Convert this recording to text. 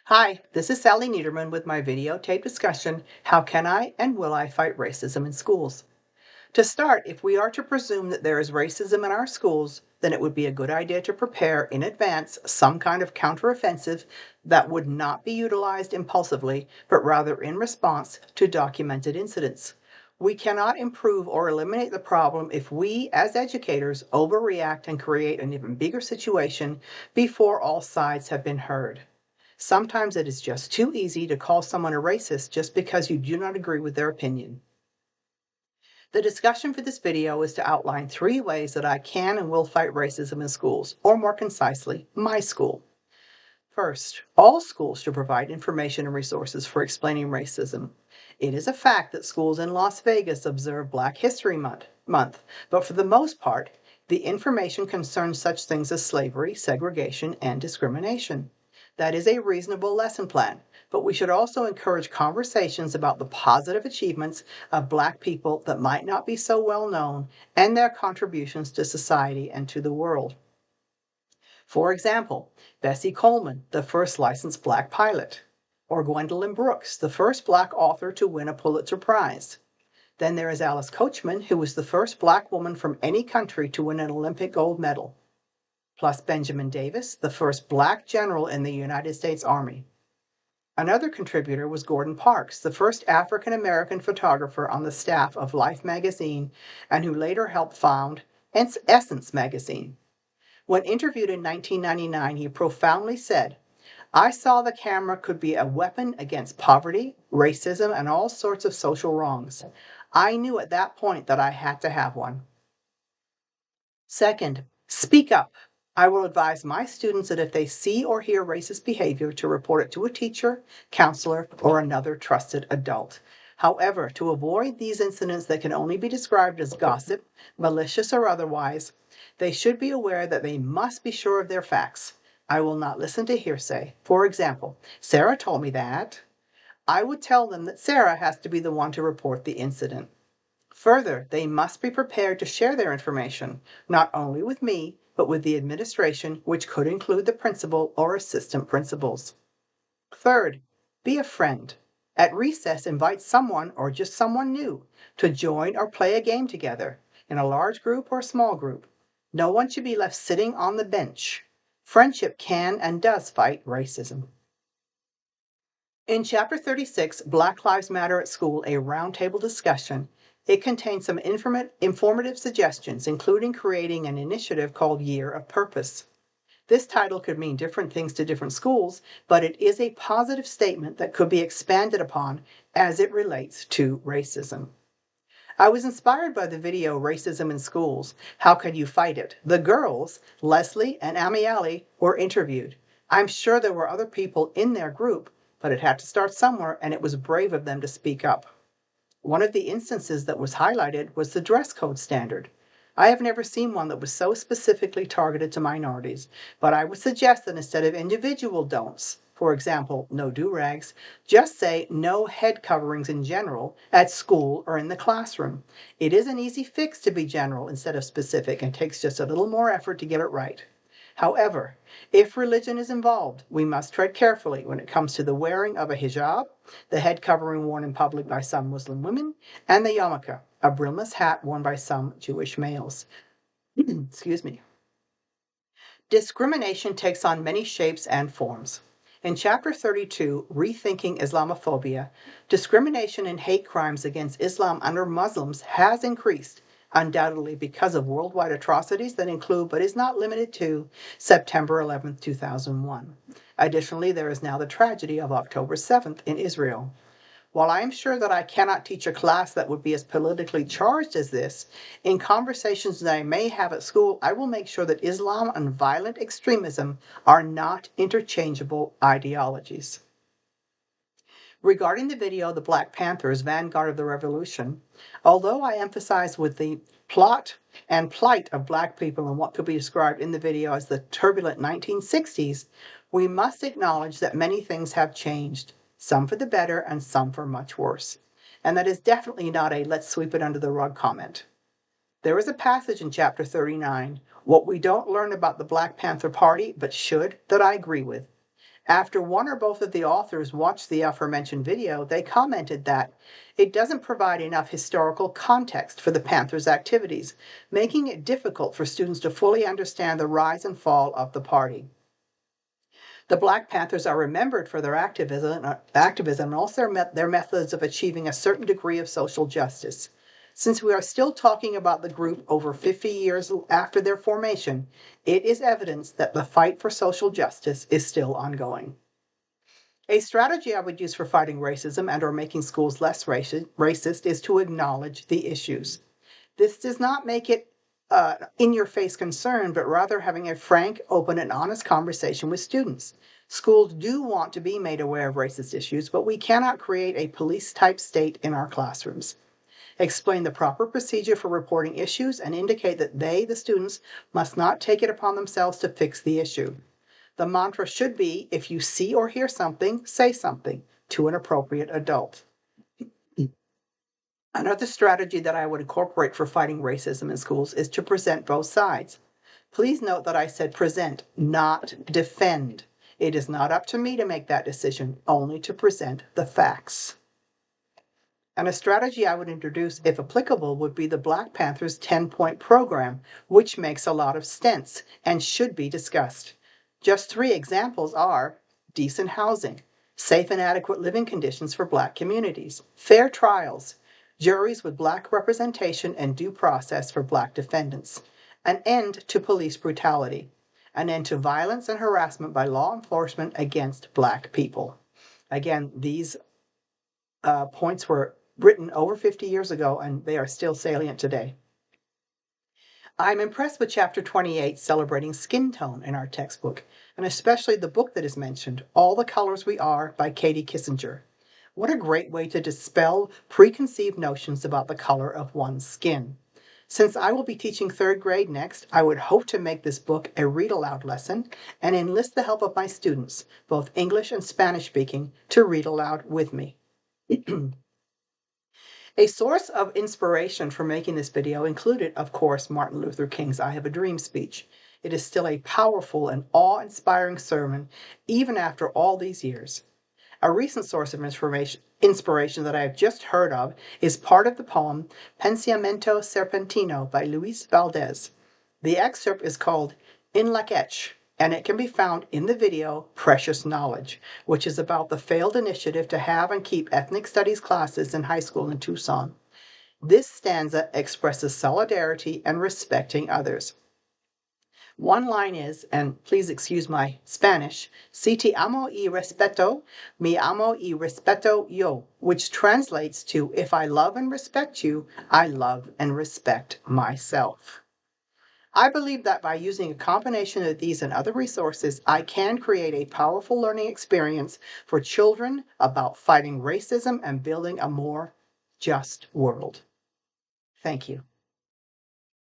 Hi, this is Sally Niederman with my videotape discussion, How Can I and Will I Fight Racism in Schools? To start, if we are to presume that there is racism in our schools, then it would be a good idea to prepare in advance some kind of counteroffensive that would not be utilized impulsively, but rather in response to documented incidents. We cannot improve or eliminate the problem if we, as educators, overreact and create an even bigger situation before all sides have been heard. Sometimes it is just too easy to call someone a racist just because you do not agree with their opinion. The discussion for this video is to outline 3 ways that I can and will fight racism in schools, or more concisely, my school. First, all schools should provide information and resources for explaining racism. It is a fact that schools in Las Vegas observe Black History Month, but for the most part, the information concerns such things as slavery, segregation, and discrimination. That is a reasonable lesson plan, but we should also encourage conversations about the positive achievements of Black people that might not be so well known and their contributions to society and to the world. For example, Bessie Coleman, the first licensed Black pilot, or Gwendolyn Brooks, the first Black author to win a Pulitzer Prize. Then there is Alice Coachman, who was the first Black woman from any country to win an Olympic gold medal, plus Benjamin Davis, the first Black general in the United States Army. Another contributor was Gordon Parks, the first African American photographer on the staff of Life magazine and who later helped found Essence magazine. When interviewed in 1999, he profoundly said, "I saw the camera could be a weapon against poverty, racism, and all sorts of social wrongs. I knew at that point that I had to have one." Second, speak up. I will advise my students that if they see or hear racist behavior, to report it to a teacher, counselor, or another trusted adult. However, to avoid these incidents that can only be described as gossip, malicious or otherwise, they should be aware that they must be sure of their facts. I will not listen to hearsay. For example, Sarah told me that. I would tell them that Sarah has to be the one to report the incident. Further, they must be prepared to share their information, not only with me, but with the administration, which could include the principal or assistant principals. Third, be a friend. At recess, invite someone or just someone new to join or play a game together, in a large group or small group. No one should be left sitting on the bench. Friendship can and does fight racism. In Chapter 36, Black Lives Matter at School, a roundtable discussion, it contains some informative suggestions, including creating an initiative called Year of Purpose. This title could mean different things to different schools, but it is a positive statement that could be expanded upon as it relates to racism. I was inspired by the video Racism in Schools, How Can You Fight It? The girls, Leslie and Amiali, were interviewed. I'm sure there were other people in their group, but it had to start somewhere, and it was brave of them to speak up. One of the instances that was highlighted was the dress code standard. I have never seen one that was so specifically targeted to minorities, but I would suggest that instead of individual don'ts, for example, no do-rags, just say no head coverings in general at school or in the classroom. It is an easy fix to be general instead of specific and takes just a little more effort to get it right. However, if religion is involved, we must tread carefully when it comes to the wearing of a hijab, the head covering worn in public by some Muslim women, and the yarmulke, a brimless hat worn by some Jewish males. Excuse me. Discrimination takes on many shapes and forms. In Chapter 32, Rethinking Islamophobia, discrimination and hate crimes against Islam under Muslims has increased, undoubtedly because of worldwide atrocities that include, but is not limited to, September 11, 2001. Additionally, there is now the tragedy of October 7th in Israel. While I am sure that I cannot teach a class that would be as politically charged as this, in conversations that I may have at school, I will make sure that Islam and violent extremism are not interchangeable ideologies. Regarding the video, The Black Panthers, Vanguard of the Revolution, although I emphasize with the plot and plight of Black people and what could be described in the video as the turbulent 1960s, we must acknowledge that many things have changed, some for the better and some for much worse. And that is definitely not a let's sweep it under the rug comment. There is a passage in Chapter 39, What We Don't Learn About the Black Panther Party But Should, that I agree with. After one or both of the authors watched the aforementioned video, they commented that it doesn't provide enough historical context for the Panthers' activities, making it difficult for students to fully understand the rise and fall of the party. The Black Panthers are remembered for their activism and also their methods of achieving a certain degree of social justice. Since we are still talking about the group over 50 years after their formation, it is evidence that the fight for social justice is still ongoing. A strategy I would use for fighting racism and or making schools less racist is to acknowledge the issues. This does not make it in-your-face concern, but rather having a frank, open, and honest conversation with students. Schools do want to be made aware of racist issues, but we cannot create a police-type state in our classrooms. Explain the proper procedure for reporting issues and indicate that they, the students, must not take it upon themselves to fix the issue. The mantra should be, if you see or hear something, say something to an appropriate adult. Another strategy that I would incorporate for fighting racism in schools is to present both sides. Please note that I said present, not defend. It is not up to me to make that decision, only to present the facts. And a strategy I would introduce, if applicable, would be the Black Panthers 10-point program, which makes a lot of sense and should be discussed. Just 3 examples are decent housing, safe and adequate living conditions for Black communities, fair trials, juries with Black representation and due process for Black defendants, an end to police brutality, an end to violence and harassment by law enforcement against Black people. Again, these points were written over 50 years ago, and they are still salient today. I'm impressed with Chapter 28, Celebrating Skin Tone, in our textbook, and especially the book that is mentioned, All the Colors We Are by Katie Kissinger. What a great way to dispel preconceived notions about the color of one's skin. Since I will be teaching 3rd grade next, I would hope to make this book a read-aloud lesson and enlist the help of my students, both English and Spanish speaking, to read aloud with me. A source of inspiration for making this video included, of course, Martin Luther King's I Have a Dream speech. It is still a powerful and awe-inspiring sermon, even after all these years. A recent source of inspiration that I have just heard of is part of the poem Pensamento Serpentino by Luis Valdez. The excerpt is called In La Quech, and it can be found in the video Precious Knowledge, which is about the failed initiative to have and keep ethnic studies classes in high school in Tucson. This stanza expresses solidarity and respecting others. One line is, and please excuse my Spanish, Si te amo y respeto, me amo y respeto yo, which translates to, if I love and respect you, I love and respect myself. I believe that by using a combination of these and other resources, I can create a powerful learning experience for children about fighting racism and building a more just world. Thank you.